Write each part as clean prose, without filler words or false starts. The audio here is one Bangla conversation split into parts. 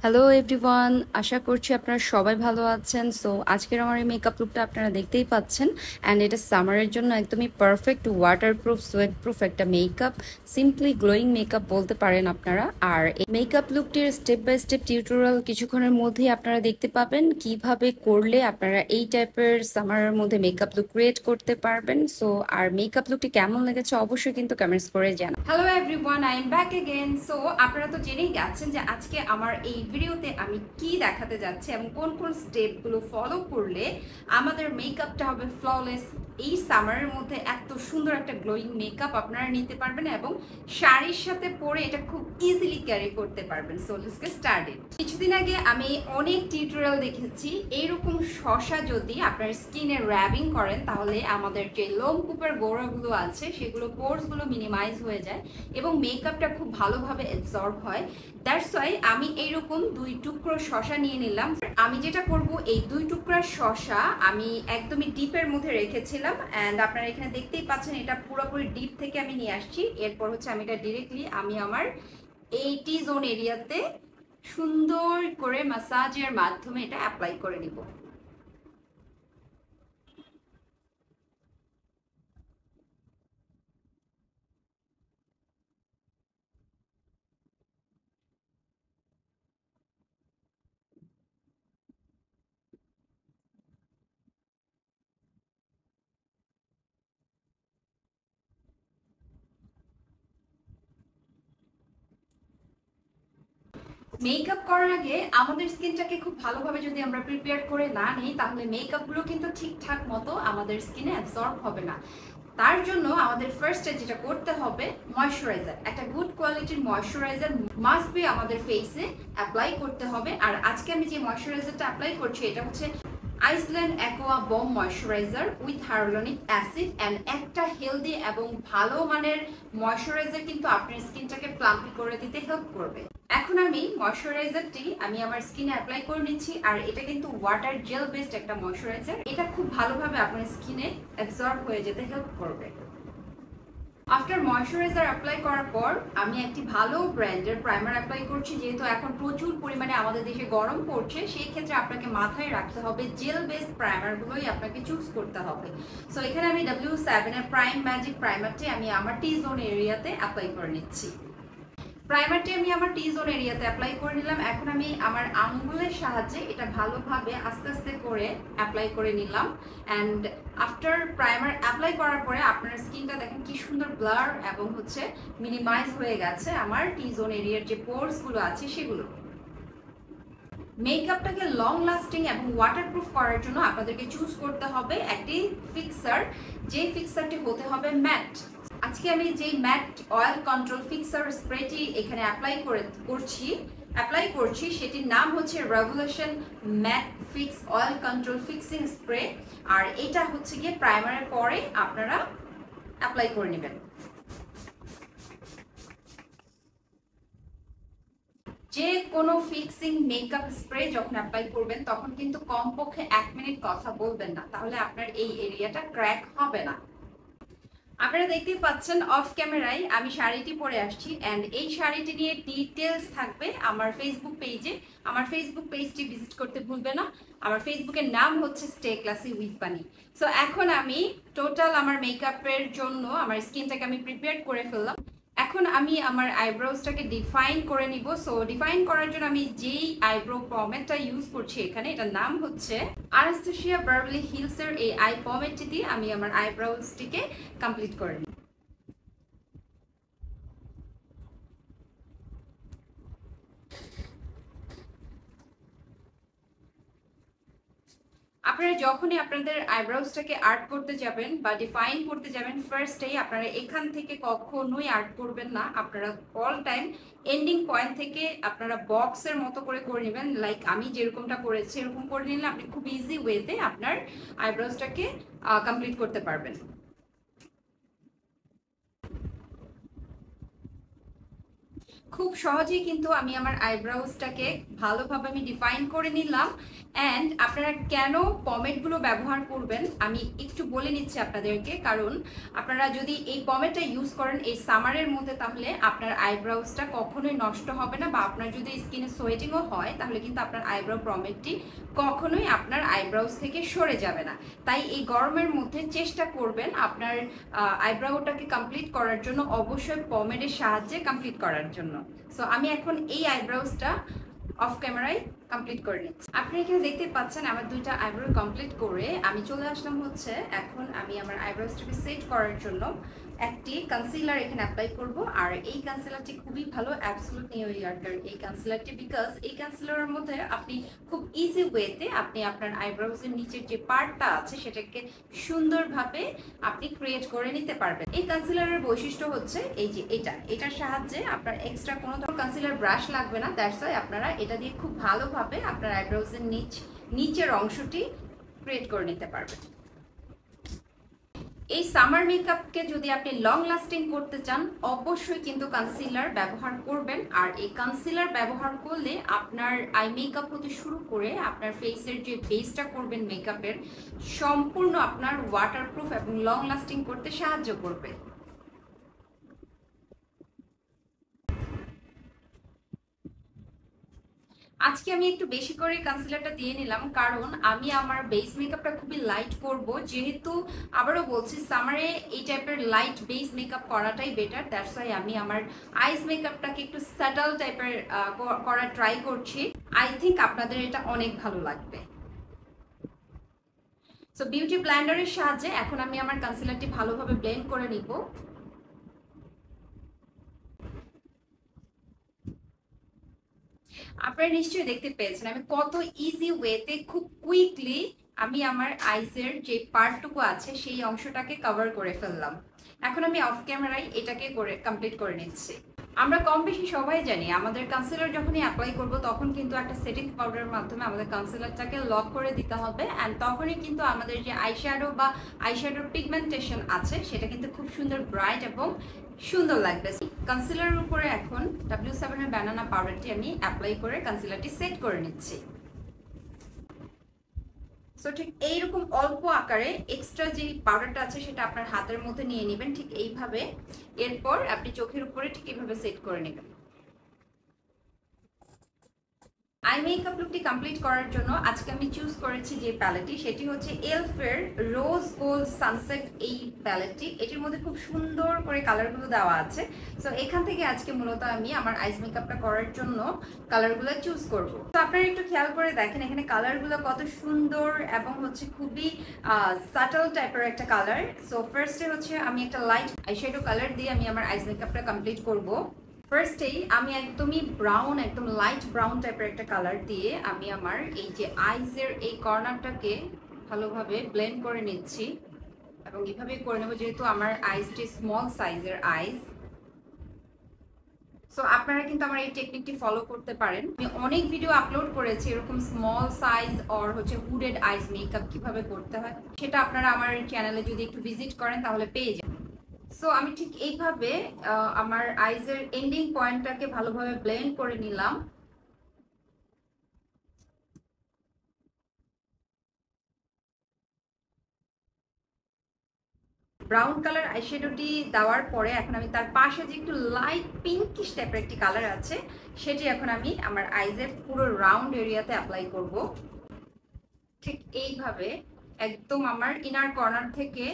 হ্যালো এভরিওয়ান, আশা করছি আপনারা সবাই ভালো আছেন। সো আজকের আমার এই মেকআপ লুকটা আপনারা দেখতেই পাচ্ছেন, অ্যান্ড এটা সামারের জন্য একদমই পারফেক্ট ওয়াটারপ্রুফ সোয়েটপ্রুফ একটা মেকআপ, সিম্পলি গ্লোয়িং মেকআপ বলতে পারেন আপনারা। আর এই মেকআপ লুকটির স্টেপ বাই স্টেপ টিউটোরিয়াল কিছুক্ষণের মধ্যেই আপনারা দেখতে পাবেন কিভাবে করলে আপনারা এই টাইপের সামারের মধ্যে মেকআপ লুক ক্রিয়েট করতে পারবেন। সো আর মেকআপ লুকটি কেমন লেগেছে অবশ্যই কিন্তু কমেন্টস করে জানান। Hello everyone, I am back again. So আপনারা তো জেনেই গেছেন যে আজকে আমার এই ভিডিওতে আমি কি দেখাতে যাচ্ছি এবং কোন কোন স্টেপগুলো ফলো করলে আমাদের মেকআপটা হবে ফ্ললেস। এই সামারের মধ্যে এত সুন্দর একটা গ্লোয়িং মেকআপ আপনারা নিতে পারবেন এবং শাড়ির সাথে পরে এটা খুব ইজিলি ক্যারি করতে পারবেন। So let's get started. কিছুদিন আগে আমি অনেক টিউটোরিয়াল দেখেছি এইরকম শসা যদি আপনার স্কিনে র্যাবিং করেন তাহলে আমাদের যে লোমকূপের গোড়াগুলো আছে সেগুলো পোরসগুলো মিনিমাইজ হয়ে যায় এবং মেকআপটা খুব ভালোভাবে অ্যাবজর্ব হয়। দ্যাটস ওয়াই আমি এইরকম 2 টুকরো শসা নিয়ে নিলাম। আমি যেটা করব, এই 2 টুকরা শসা আমি একদমই ডিপের মধ্যে রেখেছিলাম, অ্যান্ড আপনারা এখানে দেখতেই পাচ্ছেন এটা পুরোপুরি ডিপ থেকে আমি নিয়ে আসছি। এরপর হচ্ছে আমি এটা ডিরেক্টলি আমার এই টি জোন এরিয়াতে সুন্দর করে ম্যাসাজের মাধ্যমে এটা অ্যাপ্লাই করে নিব। মেকআপ করার আগে আমাদের স্কিনটাকে খুব ভালোভাবে যদি আমরা প্রিপেয়ার করে না নিই তাহলে মেকআপগুলো কিন্তু ঠিকঠাক মতো আমাদের স্কিনে অ্যাবজর্ব হবে না। তার জন্য আমাদের ফার্স্টে যেটা করতে হবে, ময়শ্চারাইজার, একটা গুড কোয়ালিটির ময়শ্চারাইজার মাস্ট বি আমাদের ফেসে অ্যাপ্লাই করতে হবে। আর আজকে আমি যে ময়শ্চারাইজারটা অ্যাপ্লাই করছি এটা হচ্ছে Iceland aqua balm moisturiser with hyaluronic acid, and একটা হেলদি এবং ভালো মানের ময়শ্চারাইজার কিন্তু আপনার স্কিনটাকে প্লাম্পি করে দিতে হেল্প করবে। এখন আমি ময়শ্চারাইজারটি আমার স্কিনে অ্যাপ্লাই করে নিচ্ছি, আর এটা কিন্তু ওয়াটার জেল বেসড একটা ময়শ্চারাইজার। এটা খুব ভালোভাবে আপনার স্কিনে অ্যাবজর্ব হয়ে যেতে হেল্প করবে। আফটার ময়শ্চারাইজার অ্যাপ্লাই করার পর আমি একটি ভালো ব্র্যান্ডের প্রাইমার অ্যাপ্লাই করছি। যেহেতু এখন প্রচুর পরিমাণে আমাদের দেশে গরম পড়ছে, সেই ক্ষেত্রে আপনাকে মাথায় রাখতে হবে জেল বেসড প্রাইমারগুলোই আপনাকে চুজ করতে হবে। সো এখানে আমি W7 এর প্রাইম ম্যাজিক প্রাইমারটি আমার টি জোন এরিয়াতে অ্যাপ্লাই করে নিচ্ছি। প্রাইমারটি আমি আমার টি জোন এরিয়াতে অ্যাপ্লাই করে নিলাম। এখন আমি আমার আঙ্গুলের সাহায্যে এটা ভালোভাবে আস্তে আস্তে করে অ্যাপ্লাই করে নিলাম। অ্যান্ড আফটার প্রাইমার অ্যাপ্লাই করার পরে আপনার স্কিনটা দেখেন কি সুন্দর ব্লার এবং হচ্ছে মিনিমাইজ হয়ে গেছে আমার টি জোন এরিয়ার যে পোরসগুলো আছে সেগুলো। মেকআপটাকে লং লাস্টিং এবং ওয়াটারপ্রুফ করার জন্য আপনাদেরকে চুজ করতে হবে একটি ফিক্সার, যে ফিক্সারটি হতে হবে ম্যাট। আজকে আমি যেই ম্যাট অয়েল কন্ট্রোল ফিক্সার স্প্রেটি এখানে অ্যাপ্লাই করছি সেটির নাম হচ্ছে Revolution matte fix oil control fixing স্প্রে। আর এটা হচ্ছে গিয়ে প্রাইমারের পরে আপনারা অ্যাপ্লাই করে নেবেন। যে কোনো ফিক্সিং মেকআপ স্প্রে যখন অ্যাপ্লাই করবেন তখন কিন্তু কমপক্ষে 1 মিনিট কথা বলবেন না, তাহলে আপনার এই এরিয়াটা ক্র্যাক হবে না। আপনারা দেখতেই পাচ্ছেন অফ ক্যামেরায় আমি শাড়িটি পরে আসছি, অ্যান্ড এই শাড়িটি নিয়ে ডিটেলস থাকবে আমার ফেসবুক পেজে। আমার ফেসবুক পেজটি ভিজিট করতে ভুলবে না। আমার ফেসবুকের নাম হচ্ছে স্টে ক্লাসি উইথ বানি। সো এখন আমি টোটাল আমার মেকআপের জন্য আমার স্কিনটাকে আমি প্রিপেয়ার করে ফেললাম। এখন আমি আমার আইব্রোজটাকে ডিফাইন করে নিব। সো ডিফাইন করার জন্য আমি যেই আইব্রো পমেটটা ইউজ করছি এখানে, এটার নাম হচ্ছে আনাস্তাসিয়া বার্বলি হিলসের এই আই পমেটটি দিয়ে আমি আমার আইব্রোজটিকে কমপ্লিট করে নিই। আপনারা যখনই আপনাদের আইব্রোজটাকে আর্ট করতে যাবেন বা ডিফাইন করতে যাবেন, ফার্স্টেই আপনারা এখান থেকে কখনোই আর্ট করবেন না। আপনারা অল টাইম এন্ডিং পয়েন্ট থেকে আপনারা বক্সের মতো করে নেবেন। লাইক আমি যেরকমটা করেছি এরকম করে নিলে আপনি খুব ইজি ওয়েতে আপনার আইব্রোজটাকে কমপ্লিট করতে পারবেন। খুব সহজেই কিন্তু আমি আমার আইব্রাউজটাকে ভালোভাবে আমি ডিফাইন করে নিলাম। অ্যান্ড আপনারা কেন পমেটগুলো ব্যবহার করবেন আমি একটু বলে নিচ্ছি আপনাদেরকে। কারণ আপনারা যদি এই পমেটটা ইউজ করেন এই সামারের মধ্যে, তাহলে আপনার আইব্রাউজটা কখনোই নষ্ট হবে না, বা আপনার যদি স্কিনে সোয়েটিংও হয় তাহলে কিন্তু আপনার আইব্রাউ পমেটটি কখনোই আপনার আইব্রাউজ থেকে সরে যাবে না। তাই এই গরমের মধ্যে চেষ্টা করবেন আপনার আইব্রাউটাকে কমপ্লিট করার জন্য অবশ্যই পমেডের সাহায্যে কমপ্লিট করার জন্য। সো আমি এখন এই আইব্রাউজটা অফ ক্যামেরায় কমপ্লিট করে নিচ্ছি। আপনি এখানে দেখতে পাচ্ছেন আমার দুইটা আইব্রাউ কমপ্লিট করে আমি চলে আসলাম হচ্ছে এখন আমি আমার আইব্রাউজটাকে সেট করার জন্য একটি কনসিলার এখানে অ্যাপ্লাই করব। আর এই কনসিলারটি খুবই ভালো, অ্যাবসলিউট নিউ ইয়র্কার এই কনসিলারটি, বিকজ এই কনসিলারের মধ্যে আপনি খুব ইজি ওয়েতে আপনি আপনার আইব্রাউজের নিচের যে পার্টটা আছে সেটাকে সুন্দরভাবে আপনি ক্রিয়েট করে নিতে পারবেন। এই কনসিলারের বৈশিষ্ট্য হচ্ছে এই যে এটার সাহায্যে আপনার এক্সট্রা কোনো ধরনের কনসিলার ব্রাশ লাগবে না। দ্যাটস ওয়াই আপনারা এটা দিয়ে খুব ভালোভাবে আপনার আইব্রাউজের নিচের অংশটি ক্রিয়েট করে নিতে পারবেন। এই সামার মেকআপকে যদি আপনি লং লাস্টিং করতে চান অবশ্যই কিন্তু কনসিলার ব্যবহার করবেন। আর এই কনসিলার ব্যবহার করলে আপনার আই মেকআপ হতে শুরু করে আপনার ফেসের যে বেসটা করবেন মেকআপের সম্পূর্ণ আপনার ওয়াটারপ্রুফ এবং লং লাস্টিং করতে সাহায্য করবে। আজকে আমি একটু বেশি করে কনসিলারটা দিয়ে নিলাম, কারণ আমি আমার বেস মেকআপটা খুবই লাইট করব। যেহেতু আবারও বলছি সামারে এই টাইপের লাইট বেস মেকআপ করাটাই বেটার, দ্যাটস ওয়াই আমি আমার আইস মেকআপটাকে একটু স্যাটল টাইপের করার ট্রাই করছি। আই থিঙ্ক আপনাদের এটা অনেক ভালো লাগবে। সো বিউটি ব্লেন্ডারের সাহায্যে এখন আমি আমার কনসিলারটি ভালোভাবে ব্লেন্ড করে নিব। আপনারা নিশ্চয়ই দেখতে পেয়েছেন আমি কত ইজি ওয়েতে খুব কুইকলি আমি আমার আইসের যে পার্টটুকু আছে সেই অংশটাকে কভার করে ফেললাম। এখন আমি অফ ক্যামেরায় এটাকে কমপ্লিট করে নিচ্ছি। আমরা কম বেশি সবাই জানি আমাদের কনসিলার যখনই অ্যাপ্লাই করব তখন কিন্তু একটা সেটিং পাউডারের মাধ্যমে আমাদের কনসিলারটাকে লক করে দিতে হবে, অ্যান্ড তখনই কিন্তু আমাদের যে আইশ্যাডো বা আইশ্যাডোর পিগমেন্টেশন আছে সেটা কিন্তু খুব সুন্দর ব্রাইট এবং সুন্দর লাগবে। কনসিলারের উপরে এখন W7 এর ব্যানানা পাউডারটি আমি অ্যাপ্লাই করে কনসিলারটি সেট করে নিচ্ছি। সো ঠিক এইরকম অল্প আকারে এক্সট্রা যে পাউডারটা আছে সেটা আপনার হাতের মধ্যে নিয়ে নেবেন ঠিক এইভাবে। এরপর আপনি চোখের উপরে ঠিক এইভাবে সেট করে নেবেন। আই মেকআপ লুকটি কমপ্লিট করার জন্য আজকে আমি চুজ করেছি যে প্যালেটটি সেটি হচ্ছে এলফের রোজ গোল্ড সানসেট এই প্যালেটটি। এটির মধ্যে খুব সুন্দর করে কালারগুলো দেওয়া আছে। সো এখান থেকে আজকে মূলত আমি আমার আইস মেকআপটা করার জন্য কালারগুলো চুজ করব। তো আপনারা একটু খেয়াল করে দেখেন এখানে কালারগুলো কত সুন্দর এবং হচ্ছে খুবই সাটল টাইপের একটা কালার। সো ফার্স্টে হচ্ছে আমি একটা লাইট আইশ্যাডো কালার দিয়ে আমি আমার আইস মেকআপটা কমপ্লিট করব। ফার্স্টেই আমি একদমই ব্রাউন, একদম লাইট ব্রাউন টাইপের একটা কালার দিয়ে আমি আমার এই যে আইজের এই কর্নারটাকে ভালোভাবে ব্লেন্ড করে নিচ্ছি এবং এভাবেই করে নেব যেহেতু আমার আইসটি স্মল সাইজের আইস। সো আপনারা কিন্তু আমার এই টেকনিকটি ফলো করতে পারেন। আমি অনেক ভিডিও আপলোড করেছি এরকম স্মল সাইজ অর হচ্ছে হুডেড আইস মেকআপ কিভাবে করতে হয়, সেটা আপনারা আমার চ্যানেলে যদি একটু ভিজিট করেন তাহলে পেয়ে যাবেন। সো আমি ঠিক এইভাবে আমার আইজের এন্ডিং পয়েন্টটাকে ভালোভাবে ব্লেন্ড করে নিলাম। ব্রাউন কালার আইশ্যাডোটি দেওয়ার পরে এখন আমি তার পাশে যে একটু লাইট পিঙ্কিশ টাইপের একটি কালার আছে সেটি এখন আমি আমার আইজের পুরো রাউন্ড এরিয়াতে অ্যাপ্লাই করব। ঠিক এইভাবে একদম আমার ইনার কর্নার থেকে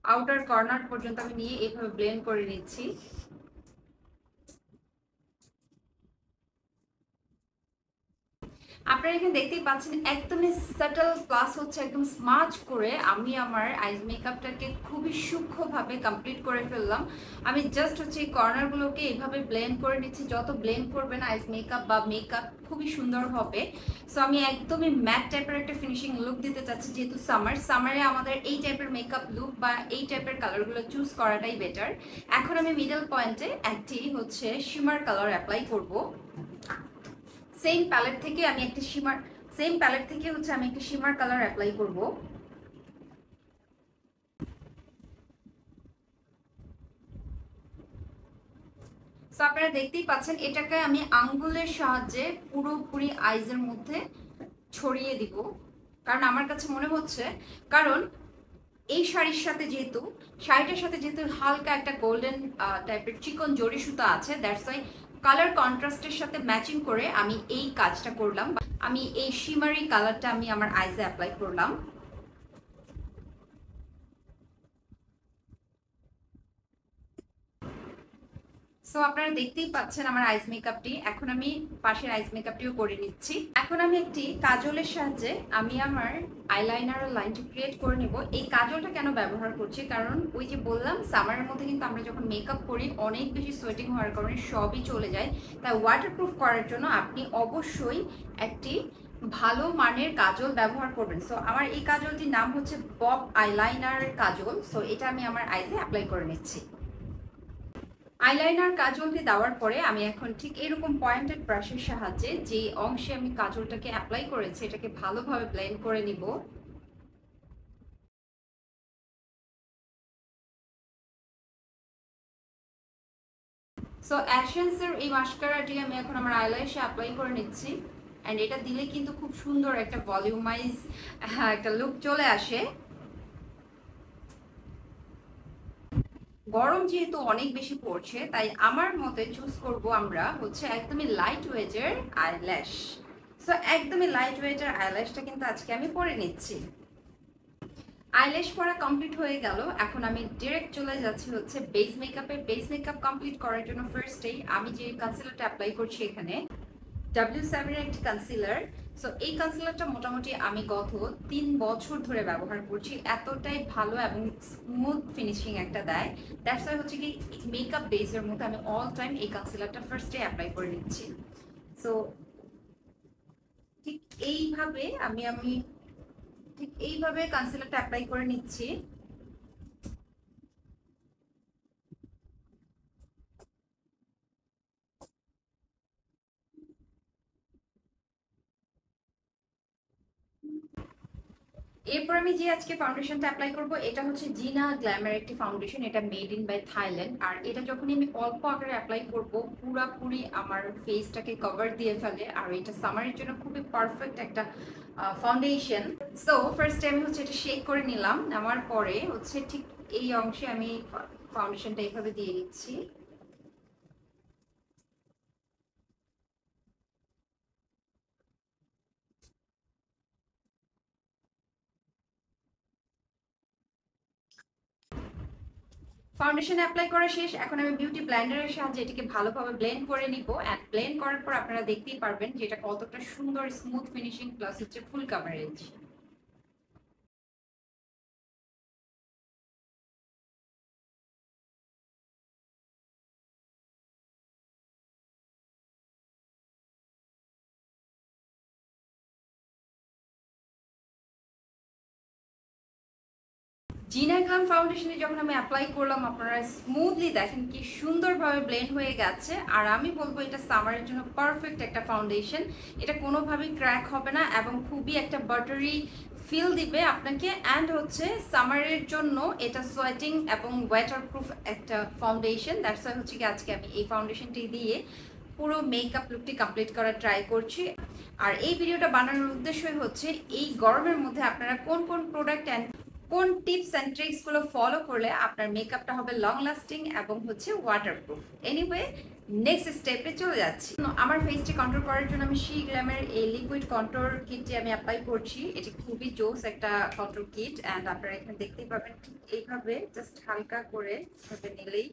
আউটার কর্নার পর্যন্ত আমি নিয়ে এইভাবে ব্লেন্ড করে নিচ্ছি। আপনারা এখানে দেখতেই পাচ্ছেন একদমই সাটল প্লাস হচ্ছে একদম স্মাচ করে আমি আমার আইস মেকআপটাকে খুবই সূক্ষ্মভাবে কমপ্লিট করে ফেললাম। আমি জাস্ট হচ্ছে এই কর্নারগুলোকে এইভাবে ব্লেন্ড করে নিচ্ছি। যত ব্লেন্ড করবেন আইস মেকআপ বা মেকআপ খুবই সুন্দর হবে। সো আমি একদমই ম্যাট টাইপের একটা ফিনিশিং লুক দিতে চাচ্ছি, যেহেতু সামারে আমাদের এই টাইপের মেকআপ লুক বা এই টাইপের কালারগুলো চুজ করাটাই বেটার। এখন আমি মিডল পয়েন্টে একটি হচ্ছে শিমার কালার অ্যাপ্লাই করব। সেম প্যালেট থেকে আমি একটা শিমার কালার অ্যাপ্লাই করব। সো আপনারা আপনারা দেখতেই পাচ্ছেন এটাকে আমি আঙ্গুলের সাহায্যে পুরোপুরি আইজের মধ্যে ছড়িয়ে দিব, কারণ আমার কাছে মনে হচ্ছে, কারণ এই শাড়ির সাথে যেহেতু শাড়িটার সাথে যেহেতু হালকা একটা গোল্ডেন টাইপের চিকন জরি সুতা আছে, দ্যাটস ওয়াই কালার কন্ট্রাস্টের সাথে ম্যাচিং করে আমি এই কাজটা করলাম। আমি এই শিমারি কালারটা আমি আমার আইজে অ্যাপ্লাই করলাম। সো আপনারা দেখতেই পাচ্ছেন আমার আইস মেকআপটি। এখন আমি পাশের আইস মেকআপটিও করে নিচ্ছি। এখন আমি একটি কাজলের সাহায্যে আমি আমার আইলাইনার লাইনটি ক্রিয়েট করে নেব। এই কাজলটা কেন ব্যবহার করছি, কারণ ওই যে বললাম সামারের মধ্যে কিন্তু আমরা যখন মেকআপ করি অনেক বেশি সোয়েটিং হওয়ার কারণে সবই চলে যায়। তাই ওয়াটারপ্রুফ করার জন্য আপনি অবশ্যই একটি ভালো মানের কাজল ব্যবহার করবেন। সো আমার এই কাজলটির নাম হচ্ছে বব আইলাইনার কাজল। সো এটা আমি আমার আইসে অ্যাপ্লাই করে নিচ্ছি। আইলাইনার কাজলটি দেওয়ার পরে আমি এখন ঠিক এরকম পয়েন্টেড ব্রাশের সাহায্যে যে অংশে আমি কাজলটাকে অ্যাপ্লাই করেছি এটাকে ভালোভাবে ব্লেন্ড করে নিব। সো অ্যাশেন্সের এই মাস্কারাটি আমি এখন আমার আইল্যাশে অ্যাপ্লাই করে নিচ্ছি। অ্যান্ড এটা দিলে কিন্তু খুব সুন্দর একটা ভলিউমাইজ একটা লুক চলে আসে। গরম যেহেতু অনেক বেশি পড়ছে তাই আমার মতে চুজ করব আমরা হচ্ছে একদমই লাইট ওয়েটের আইল্যাশ। সো একদমই লাইট ওয়েটের আইল্যাশটা কিন্তু আজকে আমি পরে নিচ্ছি। আইল্যাশ পরা কমপ্লিট হয়ে গেল। এখন আমি ডিরেক্ট চলে যাচ্ছি হচ্ছে বেস মেকআপে। বেস মেকআপ কমপ্লিট করার জন্য ফার্স্টেই আমি যে কনসিলারটা অ্যাপ্লাই করছি এখানে W7 এর একটি কনসিলার। সো এই কনসিলারটা মোটামুটি আমি গত 3 বছর ধরে ব্যবহার করছি, এতটাই ভালো এবং স্মুথ ফিনিশিং একটা দেয়। দ্যাটস ওয়াই হচ্ছে কি মেকআপ বেসের মধ্যে আমি অল টাইম এই কনসিলারটা ফার্স্টে অ্যাপ্লাই করে নিচ্ছি। সো ঠিক এইভাবে আমি আমি ঠিক এইভাবে কনসিলারটা অ্যাপ্লাই করে নিচ্ছি। এরপর আমি যে আজকে ফাউন্ডেশনটা অ্যাপ্লাই করব এটা হচ্ছে জিনা গ্ল্যামার একটি ফাউন্ডেশন। এটা মেড ইন বাই থাইল্যান্ড। আর এটা যখনই আমি অল্প আকারে অ্যাপ্লাই করব পুরাপুরি আমার ফেসটাকে কভার দিয়ে ফেলে। আর এটা সামারের জন্য খুবই পারফেক্ট একটা ফাউন্ডেশন। সো ফার্স্টে আমি হচ্ছে এটা শেক করে নিলাম। নেওয়ার পরে হচ্ছে ঠিক এই অংশে আমি ফাউন্ডেশনটা এইভাবে দিয়ে দিচ্ছি। ফাউন্ডেশন অ্যাপ্লাই করা শেষ। এখন আমি বিউটি ব্লেন্ডারের সাহায্যে এটাকে ভালোভাবে ব্লেন্ড করে নিব। অ্যান্ড ব্লেন্ড করার পর আপনারা দেখতেই পারবেন যে এটা কতটা সুন্দর স্মুথ ফিনিশিং প্লাস হচ্ছে ফুল কাভারেজ। জিনা গ্লাম ফাউন্ডেশনে যখন আমি অ্যাপ্লাই করলাম আপনারা স্মুথলি দেখেন কি সুন্দরভাবে ব্লেন্ড হয়ে গেছে। আর আমি বলবো এটা সামারের জন্য পারফেক্ট একটা ফাউন্ডেশন। এটা কোনোভাবেই ক্র্যাক হবে না এবং খুবই একটা বাটারি ফিল দিবে আপনাকে। অ্যান্ড হচ্ছে সামারের জন্য এটা সোয়েটিং এবং ওয়াটারপ্রুফ একটা ফাউন্ডেশন। দ্যাটস ওয়াই হচ্ছে কি আজকে আমি এই ফাউন্ডেশনটি দিয়ে পুরো মেকআপ লুকটি কমপ্লিট করার ট্রাই করছি। আর এই ভিডিওটা বানানোর উদ্দেশ্যই হচ্ছে এই গরমের মধ্যে আপনারা কোন কোন প্রোডাক্ট অ্যান্ড কোন টিপস অ্যান্ড ট্রিক্স গুলো ফলো করলে আপনার মেকআপটা হবে লং লাস্টিং এবং হচ্ছে ওয়াটারপ্রুফ। এনিওয়ে নেক্সট স্টেপে চলে যাচ্ছি। আমার ফেসটি কন্ট্রোল করার জন্য আমি শি গ্ল্যামের এই লিকুইড কন্ট্রোল কিটটি আমি অ্যাপ্লাই করছি। এটি খুবই জোস একটা কন্ট্রোল কিট। অ্যান্ড আপনারা এখানে দেখতেই পাবেন ঠিক এইভাবে জাস্ট হালকা করে নিলেই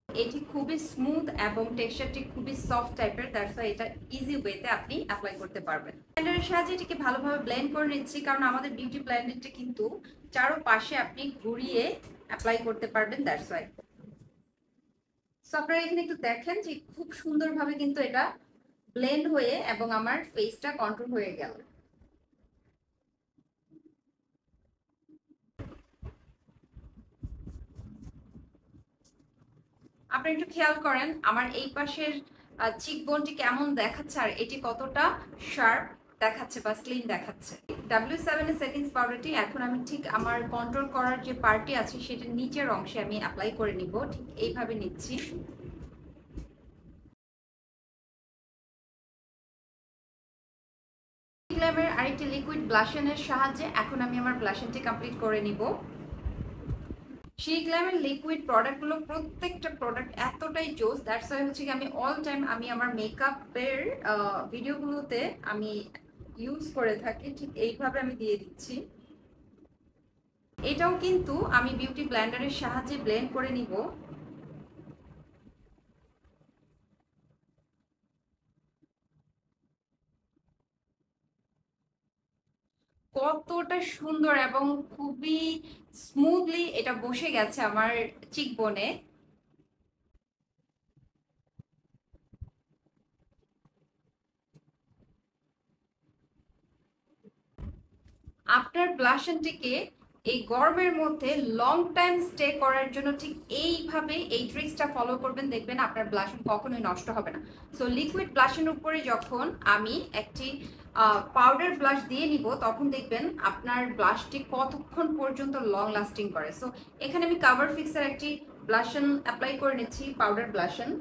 এটি খুবই স্মুথ এবং টেক্সচারটি খুবই সফট টাইপের। দ্যাটস ওয়াই এটা ইজি ওয়েতে আপনি অ্যাপ্লাই করতে পারবেন। ব্লেন্ডারের সাহায্যে এটিকে ভালোভাবে ব্লেন্ড করে নিচ্ছি, কারণ আমাদের বিউটি ব্লেন্ডারটা কিন্তু চারপাশে আপনি ঘুরিয়ে অ্যাপ্লাই করতে পারবেন। That's why. সো আপনারা এখানে একটু দেখেন যে খুব সুন্দরভাবে কিন্তু এটা ব্লেন্ড হয়ে এবং আমার ফেসটা কন্ট্রোল হয়ে গেল। আপনি একটু খেয়াল করেন আমার এই পাশের চিক বোনটি কেমন দেখাচ্ছে আর এটি কতটা শার্প দেখাচ্ছে বা স্লিম দেখাচ্ছে। W7 এর সেটিংস পাউডারটি এখন আমি ঠিক আমার কন্ট্রোল করার যে পার্টটি আছে সেটার নিচের অংশে আমি অ্যাপ্লাই করে নিব। ঠিক এইভাবে নিচ্ছি। গ্ল্যামের আরেকটি লিকুইড ব্লাশনের সাহায্যে এখন আমি আমার ব্লাশনটি কমপ্লিট করে নিব। সেই গ্ল্যামের লিকুইড প্রোডাক্টগুলো প্রত্যেকটা প্রোডাক্ট এতটাই জোস, দ্যাটস ওয়াই হচ্ছে কি আমি অল টাইম আমি আমার মেকআপের ভিডিওগুলোতে আমি ইউজ করে থাকি। ঠিক এইভাবে আমি দিয়ে দিচ্ছি। এটাও কিন্তু আমি বিউটি ব্লেন্ডারের সাহায্যে ব্লেন্ড করে নিব। কতটা সুন্দর এবং খুবই স্মুথলি এটা বসে গেছে আমার চিকবোনে। আপনার ব্লাশনটিকে এই গরমের মধ্যে লং টাইম স্টে করার জন্য ঠিক এইভাবে এই ট্রিক্সটা ফলো করবেন, দেখবেন আপনার ব্লাশন কখনোই নষ্ট হবে না। সো লিকুইড ব্লাশের উপরে যখন আমি একটি পাউডার ব্লাশ দিয়ে নিব তখন দেখবেন আপনার ব্লাশটি কতক্ষণ পর্যন্ত লং লাস্টিং করে। সো এখানে আমি কাভার ফিক্সের একটি ব্লাশন অ্যাপ্লাই করে নিচ্ছি, পাউডার ব্লাশন।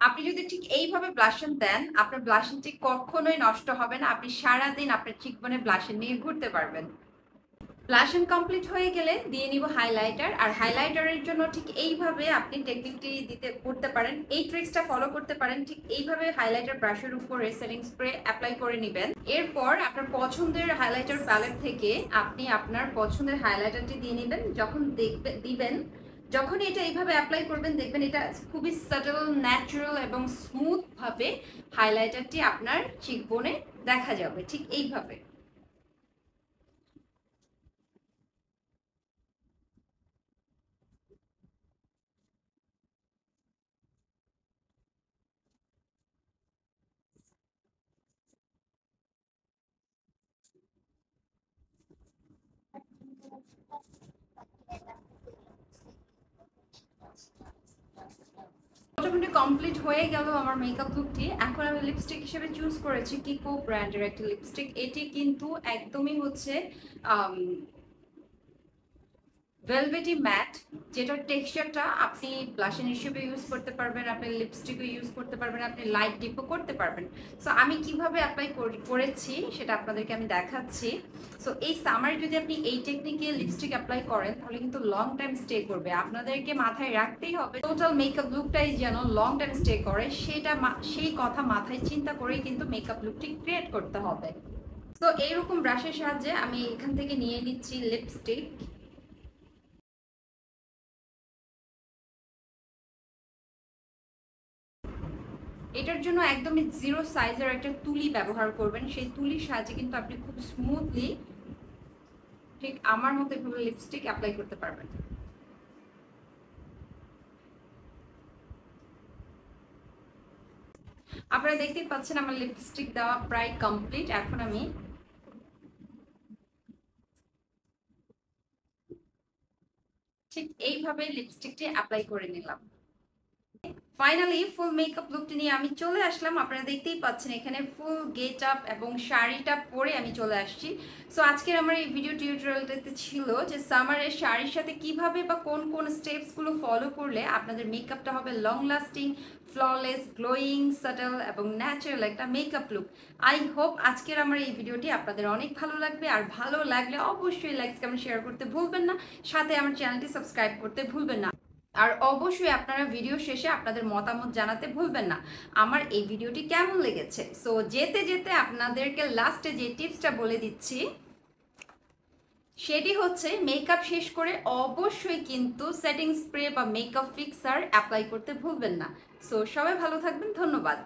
আপনি যদি ঠিক এইভাবে ব্লাশন দেন আপনার ব্লাশনটি কখনোই নষ্ট হবে না। আপনি সারাদিন আপনার চিকবোনে ব্লাশন নিয়ে ঘুরতে পারবেন। ব্লাশন কমপ্লিট হয়ে গেলে দিয়ে নিব হাইলাইটার। আর হাইলাইটারের জন্য ঠিক এইভাবে আপনি টেকনিকটি করতে পারেন, এই ট্রিক্সটা ফলো করতে পারেন। ঠিক এইভাবে হাইলাইটার ব্রাশের উপরে সেটিং স্প্রে অ্যাপ্লাই করে নেবেন। এরপর আপনার পছন্দের হাইলাইটার প্যালেট থেকে আপনি আপনার পছন্দের হাইলাইটারটি দিয়ে নেবেন। যখন দিবেন যখন এটা এইভাবে অ্যাপ্লাই করবেন দেখবেন এটা খুবই সাটল, ন্যাচারাল এবং স্মুথ ভাবে হাইলাইটারটি আপনার চিকবোনে দেখা যাবে। ঠিক এইভাবে। মোটামুটি কমপ্লিট হয়ে গেল আমার মেকআপ লুকটি। এখন আমি লিপস্টিক হিসেবে চুজ করেছি কিকো ব্র্যান্ডের একটা লিপস্টিক। এটি কিন্তু একদমই হচ্ছে ভেলভেটি ম্যাট, যেটার টেক্সচারটা আপনি ব্লাশন হিসেবে ইউজ করতে পারবেন, আপনি লিপস্টিকও ইউজ করতে পারবেন, আপনি লাইট ডিপও করতে পারবেন। সো আমি কিভাবে অ্যাপ্লাই করেছি সেটা আপনাদেরকে আমি দেখাচ্ছি। সো এই সামারে যদি আপনি এই টেকনিকে লিপস্টিক অ্যাপ্লাই করেন তাহলে কিন্তু লং টাইম স্টে করবে। আপনাদেরকে মাথায় রাখতেই হবে টোটাল মেকআপ লুকটাই যেন লং টাইম স্টে করে, সেই কথা মাথায় চিন্তা করেই কিন্তু মেকআপ লুকটি ক্রিয়েট করতে হবে। তো এইরকম ব্রাশের সাহায্যে আমি এখান থেকে নিয়ে নিচ্ছি লিপস্টিক। এটার জন্য একদমই জিরো সাইজের একটা তুলি ব্যবহার করবেন। সেই তুলির সাহায্যে কিন্তু আপনি খুব স্মুথলি ঠিক আমার মতো এভাবে লিপস্টিক অ্যাপ্লাই করতে পারবেন। আপনারা দেখতেই পাচ্ছেন আমার লিপস্টিক দেওয়া প্রায় কমপ্লিট। এখন আমি ঠিক এইভাবে লিপস্টিকটি অ্যাপ্লাই করে নিলাম। ফাইনালি ফুল মেকআপ লুকটি নিয়ে আমি চলে আসলাম। আপনারা দেখতেই পাচ্ছেন এখানে ফুল গেট আপ এবং শাড়িটা পরে আমি চলে আসছি। সো আজকের আমার এই ভিডিও টিউটোরিয়ালটাতে ছিল যে সামারের শাড়ির সাথে কিভাবে বা কোন কোন স্টেপসগুলো ফলো করলে আপনাদের মেকআপটা হবে long lasting, flawless, glowing, subtle এবং ন্যাচারাল একটা মেকআপ লুক। আই হোপ আজকের আমার এই ভিডিওটি আপনাদের অনেক ভালো লাগবে। আর ভালো লাগলে অবশ্যই লাইক কমেন্ট শেয়ার করতে ভুলবেন না, সাথে আমার চ্যানেলটি সাবস্ক্রাইব করতে ভুলবেন না। আর অবশ্যই আপনারা ভিডিও শেষে আপনাদের মতামত জানাতে ভুলবেন না আমার এই ভিডিওটি কেমন লেগেছে। সো যেতে যেতে আপনাদেরকে লাস্টে যে টিপসটা বলে দিচ্ছি সেটি হচ্ছে মেকআপ শেষ করে অবশ্যই কিন্তু সেটিং স্প্রে বা মেকআপ ফিক্সার অ্যাপ্লাই করতে ভুলবেন না। সো সবাই ভালো থাকবেন, ধন্যবাদ।